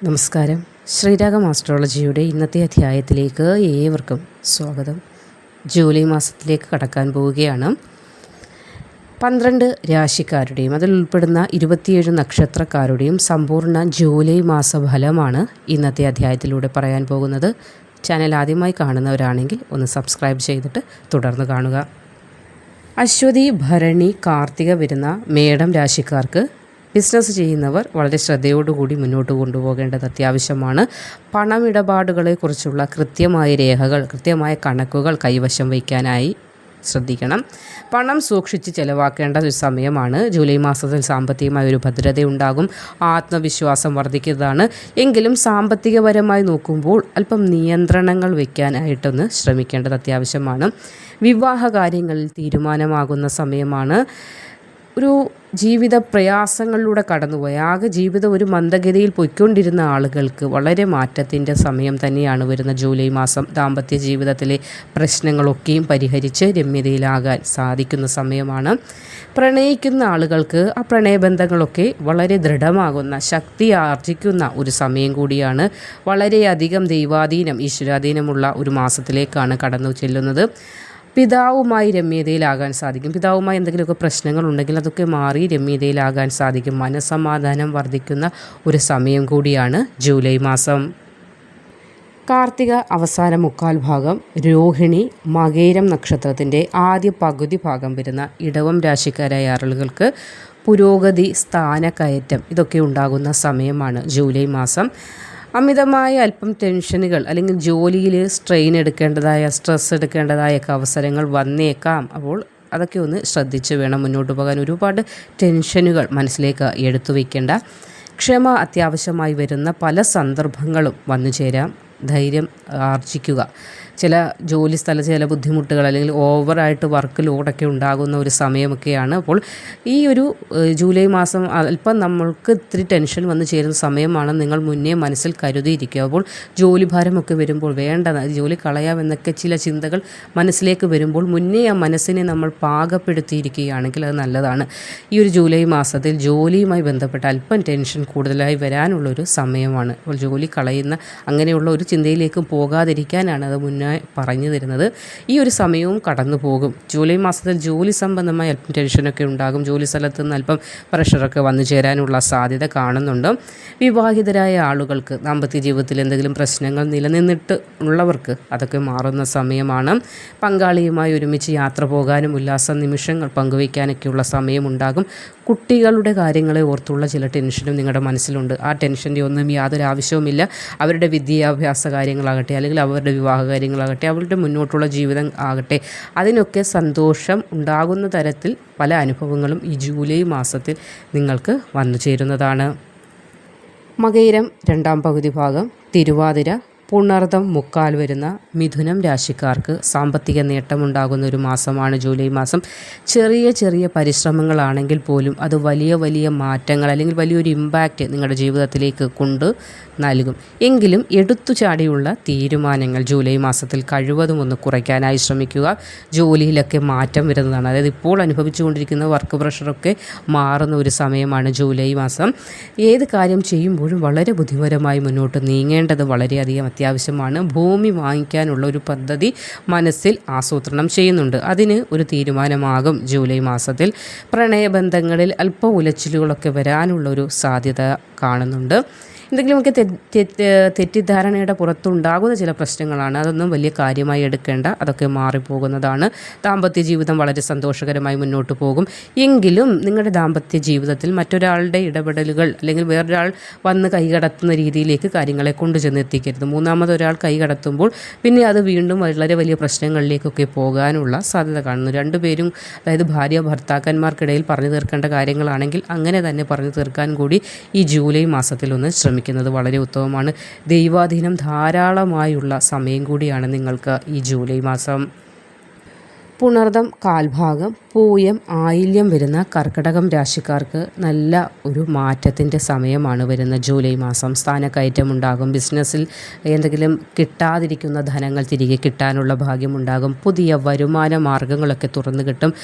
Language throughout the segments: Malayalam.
നമസ്കാരം. ശ്രീരാഗം ആസ്ട്രോളജിയുടെ ഇന്നത്തെ അധ്യായത്തിലേക്ക് ഏവർക്കും സ്വാഗതം. ജൂലൈ മാസത്തിലേക്ക് കടക്കാൻ പോവുകയാണ്. 12 രാശിക്കാരുടെയും അതിൽ ഉൾപ്പെടുന്ന 27 നക്ഷത്രക്കാരുടെയും സമ്പൂർണ്ണ ജൂലൈ മാസഫലമാണ് ഇന്നത്തെ അധ്യായത്തിലൂടെ പറയാൻ പോകുന്നത്. ചാനൽ ആദ്യമായി കാണുന്നവരാണെങ്കിൽ ഒന്ന് സബ്സ്ക്രൈബ് ചെയ്തിട്ട് തുടർന്ന് കാണുക. അശ്വതി, ഭരണി, കാർത്തിക വരുന്ന മേടം രാശിക്കാർക്ക് ബിസിനസ് ചെയ്യുന്നവർ വളരെ ശ്രദ്ധയോടുകൂടി മുന്നോട്ട് കൊണ്ടുപോകേണ്ടത് അത്യാവശ്യമാണ്. പണമിടപാടുകളെക്കുറിച്ചുള്ള കൃത്യമായ രേഖകൾ, കൃത്യമായ കണക്കുകൾ കൈവശം വയ്ക്കാനായി ശ്രദ്ധിക്കണം. പണം സൂക്ഷിച്ച് ചെലവാക്കേണ്ട ഒരു സമയമാണ്. ജൂലൈ മാസത്തിൽ സാമ്പത്തികമായ ഒരു ഭദ്രതയുണ്ടാകും, ആത്മവിശ്വാസം വർദ്ധിക്കുന്നതാണ്. എങ്കിലും സാമ്പത്തികപരമായി നോക്കുമ്പോൾ അല്പം നിയന്ത്രണങ്ങൾ വയ്ക്കാനായിട്ടൊന്ന് ശ്രമിക്കേണ്ടത് അത്യാവശ്യമാണ്. വിവാഹ കാര്യങ്ങളിൽ തീരുമാനമാകുന്ന സമയമാണ്. ഒരു ജീവിത പ്രയാസങ്ങളിലൂടെ കടന്നുപോയി ആകെ ജീവിതം ഒരു മന്ദഗതിയിൽ പൊയ്ക്കൊണ്ടിരുന്ന ആളുകൾക്ക് വളരെ മാറ്റത്തിൻ്റെ സമയം തന്നെയാണ് വരുന്ന ജൂലൈ മാസം. ദാമ്പത്യ ജീവിതത്തിലെ പ്രശ്നങ്ങളൊക്കെയും പരിഹരിച്ച് രമ്യതയിലാകാൻ സാധിക്കുന്ന സമയമാണ്. പ്രണയിക്കുന്ന ആളുകൾക്ക് ആ പ്രണയബന്ധങ്ങളൊക്കെ വളരെ ദൃഢമാകുന്ന, ശക്തി ആർജിക്കുന്ന ഒരു സമയം കൂടിയാണ്. വളരെയധികം ദൈവാധീനം, ഈശ്വരാധീനമുള്ള ഒരു മാസത്തിലേക്കാണ് കടന്നു ചെല്ലുന്നത്. പിതാവുമായി രമ്യതയിലാകാൻ സാധിക്കും. പിതാവുമായി എന്തെങ്കിലുമൊക്കെ പ്രശ്നങ്ങളുണ്ടെങ്കിൽ അതൊക്കെ മാറി രമ്യതയിലാകാൻ സാധിക്കും. മനസ്സമാധാനം വർദ്ധിക്കുന്ന ഒരു സമയം കൂടിയാണ് ജൂലൈ മാസം. കാർത്തിക അവസാന മുക്കാൽ ഭാഗം, രോഹിണി, മകയിരം നക്ഷത്രത്തിൻ്റെ ആദ്യ പകുതി ഭാഗം വരുന്ന ഇടവം രാശിക്കാരായ ആളുകൾക്ക് പുരോഗതി, സ്ഥാനക്കയറ്റം ഇതൊക്കെ ഉണ്ടാകുന്ന സമയമാണ് ജൂലൈ മാസം. അമിതമായ അല്പം ടെൻഷനുകൾ അല്ലെങ്കിൽ ജോലിയിൽ സ്ട്രെയിൻ എടുക്കേണ്ടതായ, സ്ട്രെസ് എടുക്കേണ്ടതായൊക്കെ അവസരങ്ങൾ വന്നേക്കാം. അപ്പോൾ അതൊക്കെ ഒന്ന് ശ്രദ്ധിച്ച് വേണം മുന്നോട്ട് പോകാൻ. ഒരുപാട് ടെൻഷനുകൾ മനസ്സിലേക്ക് എടുത്തു വയ്ക്കേണ്ട. ക്ഷമ അത്യാവശ്യമായി വരുന്ന പല സന്ദർഭങ്ങളും വന്നു ചേരാം. ധൈര്യം ആർജിക്കുക. ചില ജോലി സ്ഥലത്ത് ചില ബുദ്ധിമുട്ടുകൾ അല്ലെങ്കിൽ ഓവറായിട്ട് വർക്ക് ലോഡൊക്കെ ഉണ്ടാകുന്ന ഒരു സമയമൊക്കെയാണ്. അപ്പോൾ ഈ ഒരു ജൂലൈ മാസം അല്പം നമ്മൾക്ക് ഇത്തിരി ടെൻഷൻ വന്നു ചേരുന്ന സമയമാണ്. നിങ്ങൾ മുന്നേ മനസ്സിൽ കരുതിയിരിക്കുക. അപ്പോൾ ജോലി ഭാരമൊക്കെ വരുമ്പോൾ വേണ്ട, ജോലി കളയാമെന്നൊക്കെ ചില ചിന്തകൾ മനസ്സിലേക്ക് വരുമ്പോൾ മുന്നേ ആ മനസ്സിനെ നമ്മൾ പാകപ്പെടുത്തിയിരിക്കുകയാണെങ്കിൽ അത് നല്ലതാണ്. ഈ ഒരു ജൂലൈ മാസത്തിൽ ജോലിയുമായി ബന്ധപ്പെട്ട അല്പം ടെൻഷൻ കൂടുതലായി വരാനുള്ളൊരു സമയമാണ്. അപ്പോൾ ജോലി കളയുന്ന അങ്ങനെയുള്ള ഒരു ചിന്തയിലേക്ക് പോകാതിരിക്കാനാണ് അത് മുന്നേ പറഞ്ഞു തരുന്നത്. ഈ ഒരു സമയവും കടന്നു പോകും. ജൂലൈ മാസത്തിൽ ജോലി സംബന്ധമായ അല്പം ടെൻഷനൊക്കെ ഉണ്ടാകും. ജോലി സ്ഥലത്ത് നിന്ന് അല്പം പ്രഷറൊക്കെ വന്നു ചേരാനുള്ള സാധ്യത കാണുന്നുണ്ട്. വിവാഹിതരായ ആളുകൾക്ക് ദാമ്പത്യ ജീവിതത്തിൽ എന്തെങ്കിലും പ്രശ്നങ്ങൾ നിലനിന്നിട്ട് ഉള്ളവർക്ക് അതൊക്കെ മാറുന്ന സമയമാണ്. പങ്കാളിയുമായി ഒരുമിച്ച് യാത്ര പോകാനും ഉല്ലാസ നിമിഷങ്ങൾ പങ്കുവയ്ക്കാനൊക്കെയുള്ള സമയമുണ്ടാകും. കുട്ടികളുടെ കാര്യങ്ങളെ ഓർത്തുള്ള ചില ടെൻഷനും നിങ്ങളുടെ മനസ്സിലുണ്ട്. ആ ടെൻഷൻ്റെ ഒന്നും യാതൊരു ആവശ്യവുമില്ല. അവരുടെ വിദ്യാഭ്യാസ കാര്യങ്ങളാകട്ടെ അല്ലെങ്കിൽ അവരുടെ വിവാഹ കാര്യങ്ങളാകട്ടെ അവരുടെ മുന്നോട്ടുള്ള ജീവിതം ആകട്ടെ അതിനൊക്കെ സന്തോഷം ഉണ്ടാകുന്ന തരത്തിൽ പല അനുഭവങ്ങളും ഈ ജൂലൈ മാസത്തിൽ നിങ്ങൾക്ക് വന്നു ചേരുന്നതാണ്. മകയിരം രണ്ടാം പകുതി ഭാഗം, തിരുവാതിര, പുണർദം മുക്കാൽ വരുന്ന മിഥുനം രാശിക്കാർക്ക് സാമ്പത്തിക നേട്ടമുണ്ടാകുന്ന ഒരു മാസമാണ് ജൂലൈ മാസം. ചെറിയ ചെറിയ പരിശ്രമങ്ങളാണെങ്കിൽ പോലും അത് വലിയ വലിയ മാറ്റങ്ങൾ അല്ലെങ്കിൽ വലിയൊരു ഇമ്പാക്റ്റ് നിങ്ങളുടെ ജീവിതത്തിലേക്ക് കൊണ്ട് നൽകും. എങ്കിലും എടുത്തുചാടിയുള്ള തീരുമാനങ്ങൾ ജൂലൈ മാസത്തിൽ കഴിവതും ഒന്ന് കുറയ്ക്കാനായി ശ്രമിക്കുക. ജോലിയിലൊക്കെ മാറ്റം വരുന്നതാണ്. അതായത് ഇപ്പോൾ അനുഭവിച്ചുകൊണ്ടിരിക്കുന്ന വർക്ക് പ്രഷറൊക്കെ മാറുന്ന ഒരു സമയമാണ് ജൂലൈ മാസം. ഏത് കാര്യം ചെയ്യുമ്പോഴും വളരെ ബുദ്ധിപരമായി മുന്നോട്ട് നീങ്ങേണ്ടത് വളരെയധികം അത്യാവശ്യമാണ്. ഭൂമി വാങ്ങിക്കാനുള്ള ഒരു പദ്ധതി മനസ്സിൽ ആസൂത്രണം ചെയ്യുന്നുണ്ട്. അതിന് ഒരു തീരുമാനമാകും ജൂലൈ മാസത്തിൽ. പ്രണയബന്ധങ്ങളിൽ അല്പം ഉലച്ചിലുകളൊക്കെ വരാനുള്ളൊരു സാധ്യത കാണുന്നുണ്ട്. എന്തെങ്കിലുമൊക്കെ തെറ്റിദ്ധാരണയുടെ പുറത്തുണ്ടാകുന്ന ചില പ്രശ്നങ്ങളാണ്. അതൊന്നും വലിയ കാര്യമായി എടുക്കേണ്ട, അതൊക്കെ മാറിപ്പോകുന്നതാണ്. ദാമ്പത്യ ജീവിതം വളരെ സന്തോഷകരമായി മുന്നോട്ട് പോകും. എങ്കിലും നിങ്ങളുടെ ദാമ്പത്യ ജീവിതത്തിൽ മറ്റൊരാളുടെ ഇടപെടലുകൾ അല്ലെങ്കിൽ വേറൊരാൾ വന്ന് കൈകടത്തുന്ന രീതിയിലേക്ക് കാര്യങ്ങളെ കൊണ്ടുചെന്നെത്തിക്കരുത്. മൂന്നാമതൊരാൾ കൈകടത്തുമ്പോൾ പിന്നെ അത് വീണ്ടും വളരെ വലിയ പ്രശ്നങ്ങളിലേക്കൊക്കെ പോകാനുള്ള സാധ്യത കാണുന്നു. രണ്ടുപേരും, അതായത് ഭാര്യ ഭർത്താക്കന്മാർക്കിടയിൽ പറഞ്ഞു തീർക്കേണ്ട കാര്യങ്ങളാണെങ്കിൽ അങ്ങനെ തന്നെ പറഞ്ഞു തീർക്കാൻ കൂടി ഈ ജൂലൈ മാസത്തിൽ ഒന്ന് ശ്രമിക്കുന്നത് വളരെ ഉത്തമമാണ്. ദൈവാധീനം ധാരാളമായുള്ള സമയം കൂടിയാണ് നിങ്ങൾക്ക് ഈ ജൂലൈ മാസം. പുണർദം കാൽഭാഗം പൂയം ആയില്യം വരുന്ന കർക്കിടകം രാശിക്കാർക്ക് നല്ല ഒരു മാറ്റത്തിൻ്റെ സമയമാണ് വരുന്ന ജൂലൈ മാസം. സ്ഥാനക്കയറ്റം ഉണ്ടാകും. ബിസിനസ്സിൽ എന്തെങ്കിലും കിട്ടാതിരിക്കുന്ന ധനങ്ങൾ തിരികെ കിട്ടാനുള്ള ഭാഗ്യമുണ്ടാകും. പുതിയ വരുമാന മാർഗങ്ങളൊക്കെ തുറന്നു കിട്ടും.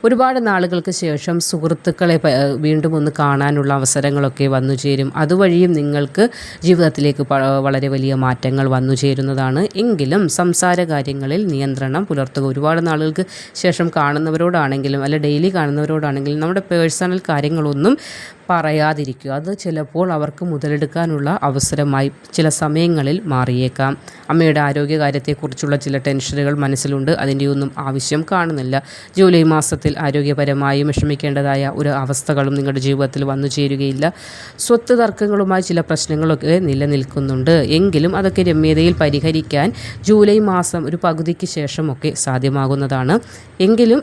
ഒരുപാട് നാളുകൾക്ക് ശേഷം സുഹൃത്തുക്കളെ വീണ്ടും ഒന്ന് കാണാനുള്ള അവസരങ്ങളൊക്കെ വന്നു ചേരും. അതുവഴിയും നിങ്ങൾക്ക് ജീവിതത്തിലേക്ക് വളരെ വലിയ മാറ്റങ്ങൾ വന്നു ചേരുന്നതാണ്. എങ്കിലും സംസാര കാര്യങ്ങളിൽ നിയന്ത്രണം പുലർത്തുക. ഒരുപാട് നാളുകൾക്ക് ശേഷം കാണുന്നവരോടാണെങ്കിലും അല്ല ഡെയിലി കാണുന്നവരോടാണെങ്കിലും നമ്മുടെ പേഴ്സണൽ കാര്യങ്ങളൊന്നും പറയാതിരിക്കുക. അത് ചിലപ്പോൾ അവർക്ക് മുതലെടുക്കാനുള്ള അവസരമായി ചില സമയങ്ങളിൽ മാറിയേക്കാം. അമ്മയുടെ ആരോഗ്യകാര്യത്തെക്കുറിച്ചുള്ള ചില ടെൻഷനുകൾ മനസ്സിലുണ്ട്. അതിൻ്റെ ഒന്നും ആവശ്യം കാണുന്നില്ല. ജൂലൈ മാസത്തിൽ ആരോഗ്യപരമായി വിഷമിക്കേണ്ടതായ ഒരു അവസ്ഥകളും നിങ്ങളുടെ ജീവിതത്തിൽ വന്നു ചേരുകയില്ല. സ്വത്ത് തർക്കങ്ങളുമായി ചില പ്രശ്നങ്ങളൊക്കെ നിലനിൽക്കുന്നുണ്ട്. എങ്കിലും അതൊക്കെ രമ്യതയിൽ പരിഹരിക്കാൻ ജൂലൈ മാസം ഒരു പകുതിക്ക് ശേഷമൊക്കെ സാധ്യമാകുന്നതാണ്. എങ്കിലും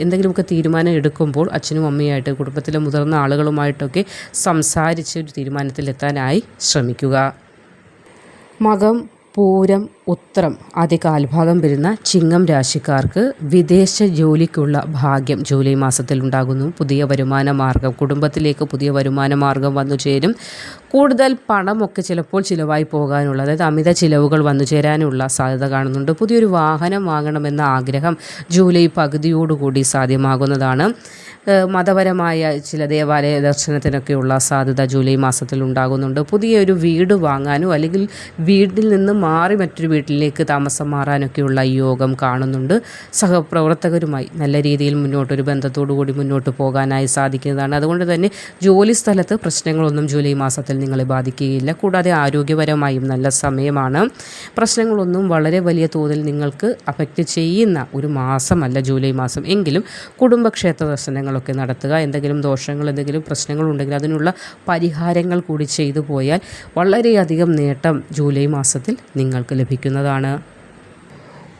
എന്തെങ്കിലുമൊക്കെ തീരുമാനം എടുക്കുമ്പോൾ അച്ഛനും അമ്മയായിട്ട് കുടുംബത്തിലെ മുതിർന്ന ആളുകളുമായിട്ടൊക്കെ സംസാരിച്ച് ഒരു തീരുമാനത്തിലെത്താനായി ശ്രമിക്കുക. മകം പൂരം ഉത്രം ആദ്യ കാൽഭാഗം വരുന്ന ചിങ്ങം രാശിക്കാർക്ക് വിദേശ ജോലിക്കുള്ള ഭാഗ്യം ജൂലൈ മാസത്തിൽ ഉണ്ടാകുന്നു. പുതിയ വരുമാന മാർഗം, കുടുംബത്തിലേക്ക് പുതിയ വരുമാന മാർഗം വന്നു ചേരും. കൂടുതൽ പണമൊക്കെ ചിലപ്പോൾ ചിലവായി പോകാനുള്ള, അതായത് അമിത ചിലവുകൾ വന്നു ചേരാനുള്ള സാധ്യത കാണുന്നുണ്ട്. പുതിയൊരു വാഹനം വാങ്ങണമെന്ന ആഗ്രഹം ജൂലൈ പകുതിയോടുകൂടി സാധ്യമാകുന്നതാണ്. മതപരമായ ചില ദേവാലയ ദർശനത്തിനൊക്കെയുള്ള സാധ്യത ജൂലൈ മാസത്തിൽ ഉണ്ടാകുന്നുണ്ട്. പുതിയൊരു വീട് വാങ്ങാനോ അല്ലെങ്കിൽ വീട്ടിൽ നിന്ന് മാറി മറ്റൊരു വീട്ടിലേക്ക് താമസം മാറാനൊക്കെയുള്ള യോഗം കാണുന്നുണ്ട്. സഹപ്രവർത്തകരുമായി നല്ല രീതിയിൽ ഒരു ബന്ധത്തോടു കൂടി മുന്നോട്ട് പോകാനായി സാധിക്കുന്നതാണ്. അതുകൊണ്ട് തന്നെ ജോലി സ്ഥലത്ത് പ്രശ്നങ്ങളൊന്നും ജൂലൈ മാസത്തിൽ നിങ്ങളെ ബാധിക്കുകയില്ല. കൂടാതെ ആരോഗ്യപരമായും നല്ല സമയമാണ്. പ്രശ്നങ്ങളൊന്നും വളരെ വലിയ തോതിൽ നിങ്ങൾക്ക് അഫക്റ്റ് ചെയ്യുന്ന ഒരു മാസമല്ല ജൂലൈ മാസം. എങ്കിലും കുടുംബക്ഷേത്ര ദർശനങ്ങളൊക്കെ നടത്തുക. എന്തെങ്കിലും ദോഷങ്ങൾ, എന്തെങ്കിലും പ്രശ്നങ്ങളുണ്ടെങ്കിൽ അതിനുള്ള പരിഹാരങ്ങൾ കൂടി ചെയ്തു പോയാൽ വളരെയധികം നേട്ടം ജൂലൈ മാസത്തിൽ നിങ്ങൾക്ക് ലഭിക്കുന്നതാണ്.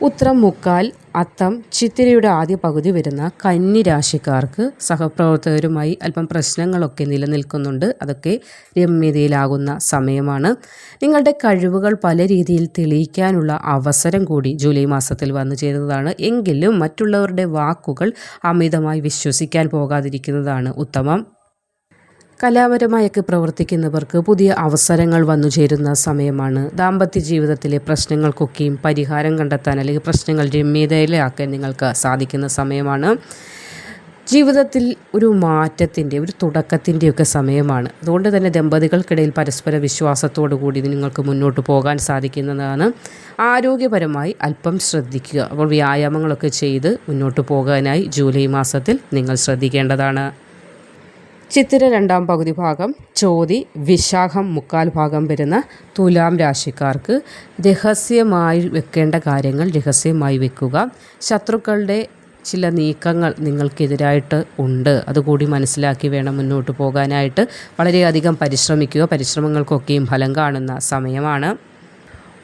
ഉത്രം മുക്കാൽ അത്തം ചിത്തിരയുടെ ആദ്യ പകുതി വരുന്ന കന്നി രാശിക്കാർക്ക് സഹപ്രവർത്തകരുമായി അല്പം പ്രശ്നങ്ങളൊക്കെ നിലനിൽക്കുന്നുണ്ട്. അതൊക്കെ രമ്യതയിലാകുന്ന സമയമാണ്. നിങ്ങളുടെ കഴിവുകൾ പല രീതിയിൽ തെളിയിക്കാനുള്ള അവസരം കൂടി ജൂലൈ മാസത്തിൽ വന്നു ചേരുന്നതാണ്. എങ്കിലും മറ്റുള്ളവരുടെ വാക്കുകൾ അമിതമായി വിശ്വസിക്കാൻ പോകാതിരിക്കുന്നതാണ് ഉത്തമം. കലാപരമായൊക്കെ പ്രവർത്തിക്കുന്നവർക്ക് പുതിയ അവസരങ്ങൾ വന്നു ചേരുന്ന സമയമാണ്. ദാമ്പത്യ ജീവിതത്തിലെ പ്രശ്നങ്ങൾക്കൊക്കെയും പരിഹാരം കണ്ടെത്താൻ അല്ലെങ്കിൽ പ്രശ്നങ്ങൾ രമ്യതയിലാക്കാൻ നിങ്ങൾക്ക് സാധിക്കുന്ന സമയമാണ്. ജീവിതത്തിൽ ഒരു മാറ്റത്തിൻ്റെ, ഒരു തുടക്കത്തിൻ്റെയൊക്കെ സമയമാണ്. അതുകൊണ്ട് തന്നെ ദമ്പതികൾക്കിടയിൽ പരസ്പര വിശ്വാസത്തോടു കൂടി നിങ്ങൾക്ക് മുന്നോട്ട് പോകാൻ സാധിക്കുന്നതാണ്. ആരോഗ്യപരമായി അല്പം ശ്രദ്ധിക്കുക. അപ്പോൾ വ്യായാമങ്ങളൊക്കെ ചെയ്ത് മുന്നോട്ട് പോകാനായി ജൂലൈ മാസത്തിൽ നിങ്ങൾ ശ്രദ്ധിക്കേണ്ടതാണ്. ചിത്തിര രണ്ടാം പകുതി ഭാഗം, ചോതി വിശാഖം മുക്കാൽ ഭാഗം വരുന്ന തുലാം രാശിക്കാർക്ക് രഹസ്യമായി വെക്കേണ്ട കാര്യങ്ങൾ രഹസ്യമായി വെക്കുക. ശത്രുക്കളുടെ ചില നീക്കങ്ങൾ നിങ്ങൾക്കെതിരായിട്ട് ഉണ്ട്. അതുകൂടി മനസ്സിലാക്കി വേണം മുന്നോട്ട് പോകാനായിട്ട്. വളരെയധികം പരിശ്രമിക്കുക. പരിശ്രമങ്ങൾക്കൊക്കെയും ഫലം കാണുന്ന സമയമാണ്.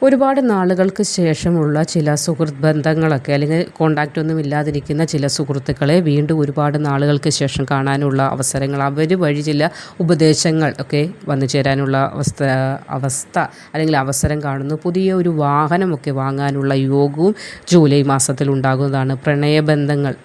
ഒരുപാട് നാളുകൾക്ക് ശേഷമുള്ള ചില സുഹൃത്ത് ബന്ധങ്ങളൊക്കെ അല്ലെങ്കിൽ കോണ്ടാക്റ്റ് ഒന്നും ഇല്ലാതിരിക്കുന്ന ചില സുഹൃത്തുക്കളെ വീണ്ടും ഒരുപാട് നാളുകൾക്ക് ശേഷം കാണാനുള്ള അവസരങ്ങൾ, അവർ വഴി ചില ഉപദേശങ്ങൾ ഒക്കെ വന്നു ചേരാനുള്ള അവസ്ഥ അല്ലെങ്കിൽ അവസരം കാണുന്നു. പുതിയ ഒരു വാഹനമൊക്കെ വാങ്ങാനുള്ള യോഗവും ജൂലൈ മാസത്തിൽ ഉണ്ടാകുന്നതാണ്. പ്രണയബന്ധങ്ങൾ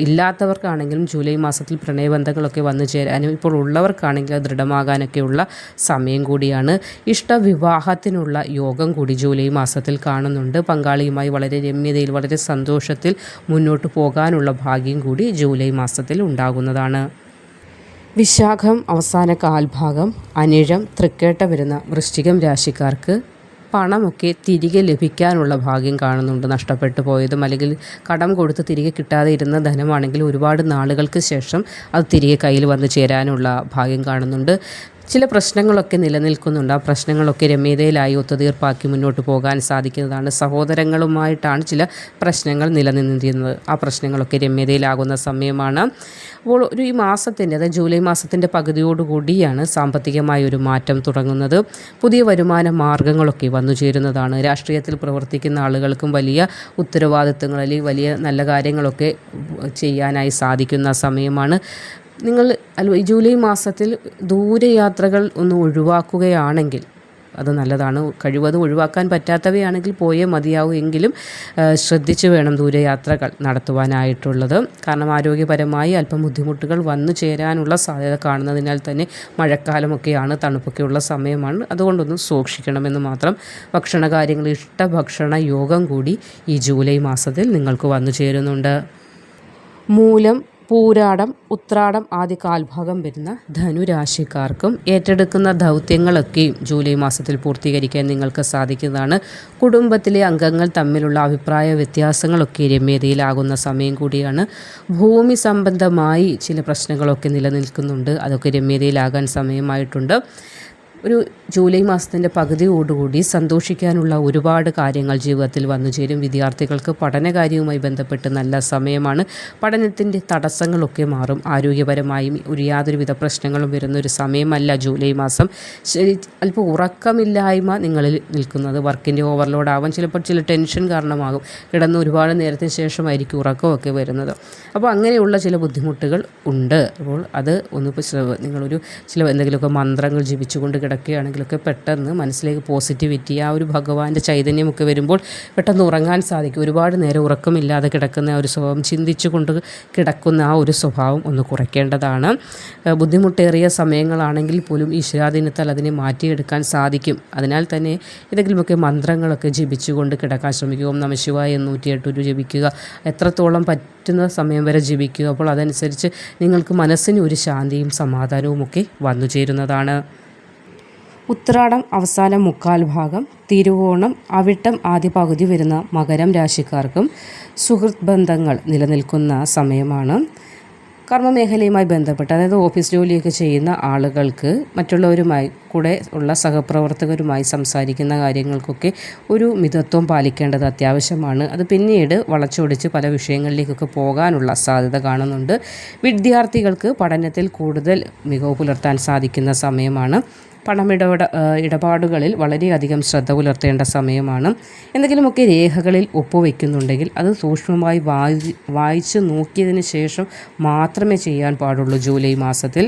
ഇല്ലാത്തവർക്കാണെങ്കിലും ജൂലൈ മാസത്തിൽ പ്രണയബന്ധങ്ങളൊക്കെ വന്നു ചേരാനും ഇപ്പോൾ ഉള്ളവർക്കാണെങ്കിൽ ദൃഢമാകാനൊക്കെയുള്ള സമയം കൂടിയാണ്. ഇഷ്ടവിവാഹത്തിനുള്ള യോഗം കൂടി ജൂലൈ മാസത്തിൽ കാണുന്നുണ്ട്. പങ്കാളിയുമായി വളരെ രമ്യതയിൽ വളരെ സന്തോഷത്തിൽ മുന്നോട്ട് പോകാനുള്ള ഭാഗ്യം കൂടി ജൂലൈ മാസത്തിൽ ഉണ്ടാകുന്നതാണ്. വിശാഖം അവസാന കാൽഭാഗം, അനിഴം തൃക്കേട്ട വരുന്ന വൃശ്ചികം രാശിക്കാർക്ക് പണമൊക്കെ തിരികെ ലഭിക്കാനുള്ള ഭാഗ്യം കാണുന്നുണ്ട്. നഷ്ടപ്പെട്ടു പോയതും അല്ലെങ്കിൽ കടം കൊടുത്ത് തിരികെ കിട്ടാതെ ഇരുന്ന ധനമാണെങ്കിൽ ഒരുപാട് നാളുകൾക്ക് ശേഷം അത് തിരികെ കയ്യിൽ വന്നു ചേരാനുള്ള ഭാഗ്യം കാണുന്നുണ്ട്. ചില പ്രശ്നങ്ങളൊക്കെ നിലനിൽക്കുന്നുണ്ട്. ആ പ്രശ്നങ്ങളൊക്കെ രമ്യതയിലായി ഒത്തുതീർപ്പാക്കി മുന്നോട്ട് പോകാൻ സാധിക്കുന്നതാണ്. സഹോദരങ്ങളുമായിട്ടാണ് ചില പ്രശ്നങ്ങൾ നിലനിന്നിരുന്നത്. ആ പ്രശ്നങ്ങളൊക്കെ രമ്യതയിലാകുന്ന സമയമാണ്. അപ്പോൾ ഈ മാസത്തിൻ്റെ, അതായത് ജൂലൈ മാസത്തിൻ്റെ പകുതിയോടുകൂടിയാണ് സാമ്പത്തികമായ ഒരു മാറ്റം തുടങ്ങുന്നത്. പുതിയ വരുമാന മാർഗങ്ങളൊക്കെ വന്നു ചേരുന്നതാണ്. രാഷ്ട്രീയത്തിൽ പ്രവർത്തിക്കുന്ന ആളുകൾക്കും വലിയ ഉത്തരവാദിത്തങ്ങൾ അല്ലെങ്കിൽ വലിയ നല്ല കാര്യങ്ങളൊക്കെ ചെയ്യാനായി സാധിക്കുന്ന സമയമാണ്. നിങ്ങൾ ജൂലൈ മാസത്തിൽ ദൂരയാത്രകൾ ഒന്ന് ഒഴിവാക്കുകയാണെങ്കിൽ അത് നല്ലതാണ്. കഴിവതും ഒഴിവാക്കാൻ പറ്റാത്തവയാണെങ്കിൽ പോയേ മതിയാവൂ. എങ്കിലും ശ്രദ്ധിച്ച് വേണം ദൂരയാത്രകൾ നടത്തുവാനായിട്ടുള്ളത്. കാരണം ആരോഗ്യപരമായി അല്പം ബുദ്ധിമുട്ടുകൾ വന്നു ചേരാനുള്ള സാധ്യത കാണുന്നതിനാൽ തന്നെ മഴക്കാലമൊക്കെയാണ്, തണുപ്പൊക്കെയുള്ള സമയമാണ്. അതുകൊണ്ടൊന്ന് സൂക്ഷിക്കണമെന്ന് മാത്രം. ഭക്ഷണ കാര്യങ്ങൾ, ഭക്ഷണ യോഗം കൂടി ഈ ജൂലൈ മാസത്തിൽ നിങ്ങൾക്ക് വന്നു ചേരുന്നുണ്ട്. മൂലം, പൂരാടം, ഉത്രാടം ആദ്യ കാൽഭാഗം വരുന്ന ധനുരാശിക്കാർക്കും ഏറ്റെടുക്കുന്ന ദൗത്യങ്ങളൊക്കെയും ജൂലൈ മാസത്തിൽ പൂർത്തീകരിക്കാൻ നിങ്ങൾക്ക് സാധിക്കുന്നതാണ്. കുടുംബത്തിലെ അംഗങ്ങൾ തമ്മിലുള്ള അഭിപ്രായ വ്യത്യാസങ്ങളൊക്കെ രമ്യതയിലാകുന്ന സമയം കൂടിയാണ്. ഭൂമി സംബന്ധമായി ചില പ്രശ്നങ്ങളൊക്കെ നിലനിൽക്കുന്നുണ്ട്. അതൊക്കെ രമ്യതയിലാകാൻ സമയമായിട്ടുണ്ട്. ഒരു ജൂലൈ മാസത്തിൻ്റെ പകുതിയോടുകൂടി സന്തോഷിക്കാനുള്ള ഒരുപാട് കാര്യങ്ങൾ ജീവിതത്തിൽ വന്നു ചേരും. വിദ്യാർത്ഥികൾക്ക് പഠനകാര്യവുമായി ബന്ധപ്പെട്ട് നല്ല സമയമാണ്. പഠനത്തിൻ്റെ തടസ്സങ്ങളൊക്കെ മാറും. ആരോഗ്യപരമായും യാതൊരുവിധ പ്രശ്നങ്ങളും വരുന്നൊരു സമയമല്ല ജൂലൈ മാസം. അല്പം ഉറക്കമില്ലായ്മ നിങ്ങളിൽ നിൽക്കുന്നത് വർക്കിൻ്റെ ഓവർലോഡ് ആവാം. ചിലപ്പോൾ ചില ടെൻഷൻ കാരണമാകും. കിടന്ന് ഒരുപാട് നേരത്തിന് ശേഷമായിരിക്കും ഉറക്കമൊക്കെ വരുന്നത്. അപ്പോൾ അങ്ങനെയുള്ള ചില ബുദ്ധിമുട്ടുകൾ ഉണ്ട്. അപ്പോൾ അത് ഒന്നിപ്പോൾ നിങ്ങളൊരു ചില എന്തെങ്കിലുമൊക്കെ മന്ത്രങ്ങൾ ജപിച്ചുകൊണ്ട് കിടക്കുകയാണെങ്കിലൊക്കെ പെട്ടെന്ന് മനസ്സിലേക്ക് പോസിറ്റിവിറ്റി, ആ ഒരു ഭഗവാന്റെ ചൈതന്യമൊക്കെ വരുമ്പോൾ പെട്ടെന്ന് ഉറങ്ങാൻ സാധിക്കും. ഒരുപാട് നേരം ഉറക്കമില്ലാതെ കിടക്കുന്ന ആ ഒരു സ്വഭാവം, ചിന്തിച്ചു കൊണ്ട് കിടക്കുന്ന ആ ഒരു സ്വഭാവം ഒന്ന് കുറയ്ക്കേണ്ടതാണ്. ബുദ്ധിമുട്ടേറിയ സമയങ്ങളാണെങ്കിൽ പോലും ഈശ്വരാധീനത്താൽ അതിനെ മാറ്റിയെടുക്കാൻ സാധിക്കും. അതിനാൽ തന്നെ ഏതെങ്കിലുമൊക്കെ മന്ത്രങ്ങളൊക്കെ ജപിച്ചുകൊണ്ട് കിടക്കാൻ ശ്രമിക്കുക. ഓം നമഃ ശിവായ 108 ജപിക്കുക. എത്രത്തോളം പറ്റുന്ന സമയം വരെ ജപിക്കുക. അപ്പോൾ അതനുസരിച്ച് നിങ്ങൾക്ക് മനസ്സിന് ഒരു ശാന്തിയും സമാധാനവും ഒക്കെ വന്നു ചേരുന്നതാണ്. ഉത്രാടം അവസാനം മുക്കാൽ ഭാഗം, തിരുവോണം, അവിട്ടം ആദ്യ പകുതി വരുന്ന മകരം രാശിക്കാർക്കും സുഹൃത്ത് ബന്ധങ്ങൾ നിലനിൽക്കുന്ന സമയമാണ്. കർമ്മമേഖലയുമായി ബന്ധപ്പെട്ട്, അതായത് ഓഫീസ് ജോലിയൊക്കെ ചെയ്യുന്ന ആളുകൾക്ക് മറ്റുള്ളവരുമായി കൂടെ ഉള്ള സഹപ്രവർത്തകരുമായി സംസാരിക്കുന്ന കാര്യങ്ങൾക്കൊക്കെ ഒരു മിതത്വം പാലിക്കേണ്ടത് അത്യാവശ്യമാണ്. അത് പിന്നീട് വളച്ചൊടിച്ച് പല വിഷയങ്ങളിലേക്കൊക്കെ പോകാനുള്ള സാധ്യത കാണുന്നുണ്ട്. വിദ്യാർത്ഥികൾക്ക് പഠനത്തിൽ കൂടുതൽ മികവ് പുലർത്താൻ സാധിക്കുന്ന സമയമാണ്. ഇടപാടുകളിൽ വളരെയധികം ശ്രദ്ധ പുലർത്തേണ്ട സമയമാണ്. എന്തെങ്കിലുമൊക്കെ രേഖകളിൽ ഒപ്പുവെക്കുന്നുണ്ടെങ്കിൽ അത് സൂക്ഷ്മമായി വായിച്ച് നോക്കിയതിന് ശേഷം മാത്രമേ ചെയ്യാൻ പാടുള്ളൂ ജൂലൈ മാസത്തിൽ.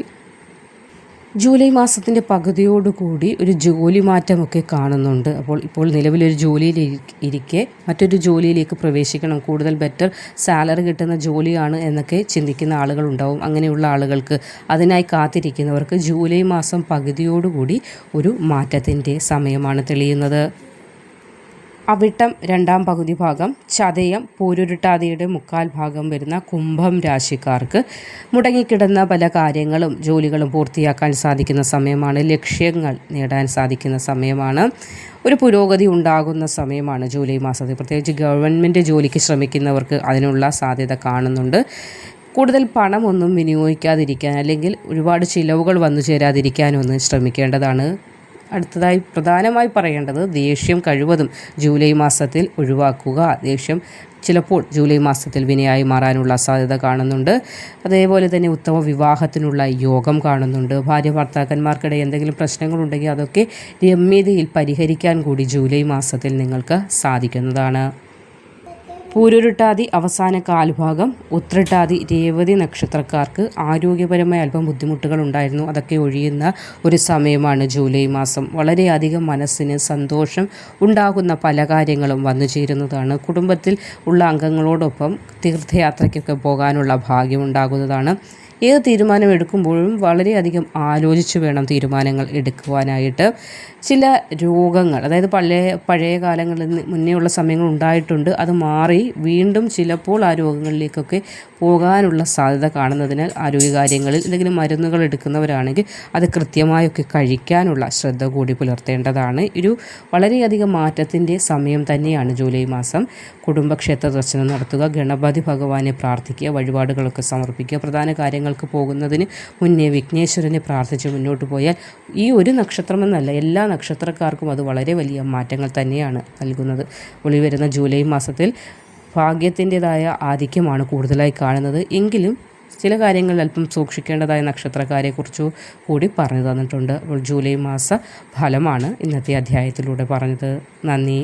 ജൂലൈ മാസത്തിൻ്റെ പകുതിയോടുകൂടി ഒരു ജോലി മാറ്റമൊക്കെ കാണുന്നുണ്ട്. ഇപ്പോൾ നിലവിലൊരു ജോലിയിൽ ഇരിക്കെ മറ്റൊരു ജോലിയിലേക്ക് പ്രവേശിക്കണം, കൂടുതൽ ബെറ്റർ സാലറി കിട്ടുന്ന ജോലിയാണ് എന്നൊക്കെ ചിന്തിക്കുന്ന ആളുകളുണ്ടാവും. അങ്ങനെയുള്ള ആളുകൾക്ക്, അതിനായി കാത്തിരിക്കുന്നവർക്ക് ജൂലൈ മാസം പകുതിയോടുകൂടി ഒരു മാറ്റത്തിൻ്റെ സമയമാണ് തെളിയുന്നത്. അവിട്ടം രണ്ടാം പകുതി ഭാഗം, ചതയം, പൂരുരുട്ടാതിയുടെ മുക്കാൽ ഭാഗം വരുന്ന കുംഭം രാശിക്കാർക്ക് മുടങ്ങിക്കിടന്ന പല കാര്യങ്ങളും ജോലികളും പൂർത്തിയാക്കാൻ സാധിക്കുന്ന സമയമാണ്. ലക്ഷ്യങ്ങൾ നേടാൻ സാധിക്കുന്ന സമയമാണ്. ഒരു പുരോഗതി ഉണ്ടാകുന്ന സമയമാണ് ജൂലൈ മാസത്തിൽ. പ്രത്യേകിച്ച് ഗവൺമെൻറ് ജോലിക്ക് ശ്രമിക്കുന്നവർക്ക് അതിനുള്ള സാധ്യത കാണുന്നുണ്ട്. കൂടുതൽ പണമൊന്നും വിനിയോഗിക്കാതിരിക്കാൻ, അല്ലെങ്കിൽ ഒരുപാട് ചിലവുകൾ വന്നു ചേരാതിരിക്കാനൊന്ന് ശ്രമിക്കേണ്ടതാണ്. അടുത്തതായി പ്രധാനമായി പറയേണ്ടത് ദേഷ്യം കഴിവതും ജൂലൈ മാസത്തിൽ ഒഴിവാക്കുക. ദേഷ്യം ചിലപ്പോൾ ജൂലൈ മാസത്തിൽ വിനയായി മാറാനുള്ള സാധ്യത കാണുന്നുണ്ട്. അതേപോലെ തന്നെ ഉത്തമ വിവാഹത്തിനുള്ള യോഗം കാണുന്നുണ്ട്. ഭാര്യ ഭർത്താക്കന്മാർക്കിടെ എന്തെങ്കിലും പ്രശ്നങ്ങളുണ്ടെങ്കിൽ അതൊക്കെ രമ്യതയിൽ പരിഹരിക്കാൻ കൂടി ജൂലൈ മാസത്തിൽ നിങ്ങൾക്ക് സാധിക്കുന്നതാണ്. പൂരുരുട്ടാതി അവസാന കാൽഭാഗം, ഉത്രട്ടാതി, രേവതി നക്ഷത്രക്കാർക്ക് ആരോഗ്യപരമായ അല്പം ബുദ്ധിമുട്ടുകൾ ഉണ്ടായിരുന്നു. അതൊക്കെ ഒഴിയുന്ന ഒരു സമയമാണ് ജൂലൈ മാസം. വളരെയധികം മനസ്സിന് സന്തോഷം ഉണ്ടാകുന്ന പല കാര്യങ്ങളും വന്നു ചേരുന്നതാണ്. കുടുംബത്തിൽ ഉള്ള അംഗങ്ങളോടൊപ്പം തീർത്ഥയാത്രയ്ക്കൊക്കെ പോകാനുള്ള ഭാഗ്യമുണ്ടാകുന്നതാണ്. ഏത് തീരുമാനം എടുക്കുമ്പോഴും വളരെയധികം ആലോചിച്ച് വേണം തീരുമാനങ്ങൾ എടുക്കുവാനായിട്ട്. ചില രോഗങ്ങൾ, അതായത് പഴയ കാലങ്ങളിൽ മുന്നേയുള്ള സമയങ്ങൾ ഉണ്ടായിട്ടുണ്ട്, അത് മാറി വീണ്ടും ചിലപ്പോൾ ആ രോഗങ്ങളിലേക്കൊക്കെ പോകാനുള്ള സാധ്യത കാണുന്നതിനാൽ ആരോഗ്യകാര്യങ്ങളിൽ എന്തെങ്കിലും മരുന്നുകൾ എടുക്കുന്നവരാണെങ്കിൽ അത് കൃത്യമായൊക്കെ കഴിക്കാനുള്ള ശ്രദ്ധ കൂടി പുലർത്തേണ്ടതാണ്. ഒരു വളരെയധികം മാറ്റത്തിൻ്റെ സമയം തന്നെയാണ് ജൂലൈ മാസം. കുടുംബക്ഷേത്ര ദർശനം നടത്തുക, ഗണപതി ഭഗവാനെ പ്രാർത്ഥിക്കുക, വഴിപാടുകളൊക്കെ സമർപ്പിക്കുക. പ്രധാന കാര്യങ്ങൾക്ക് പോകുന്നതിന് മുന്നേ വിഘ്നേശ്വരനെ പ്രാർത്ഥിച്ച് മുന്നോട്ട് പോയാൽ ഈ ഒരു നക്ഷത്രമെന്നല്ല എല്ലാ നക്ഷത്രക്കാർക്കും അത് വളരെ വലിയ മാറ്റങ്ങൾ തന്നെയാണ് നൽകുന്നത്. ഒളി വരുന്ന ജൂലൈ മാസത്തിൽ ഭാഗ്യത്തിൻ്റെതായ ആധിക്യമാണ് കൂടുതലായി കാണുന്നത്. എങ്കിലും ചില കാര്യങ്ങളിൽ അല്പം സൂക്ഷിക്കേണ്ടതായ നക്ഷത്രക്കാരെക്കുറിച്ചു കൂടി പറഞ്ഞു തന്നിട്ടുണ്ട്. അപ്പോൾ ജൂലൈ മാസ ഫലമാണ് ഇന്നത്തെ അധ്യായത്തിലൂടെ പറഞ്ഞത്. നന്ദി.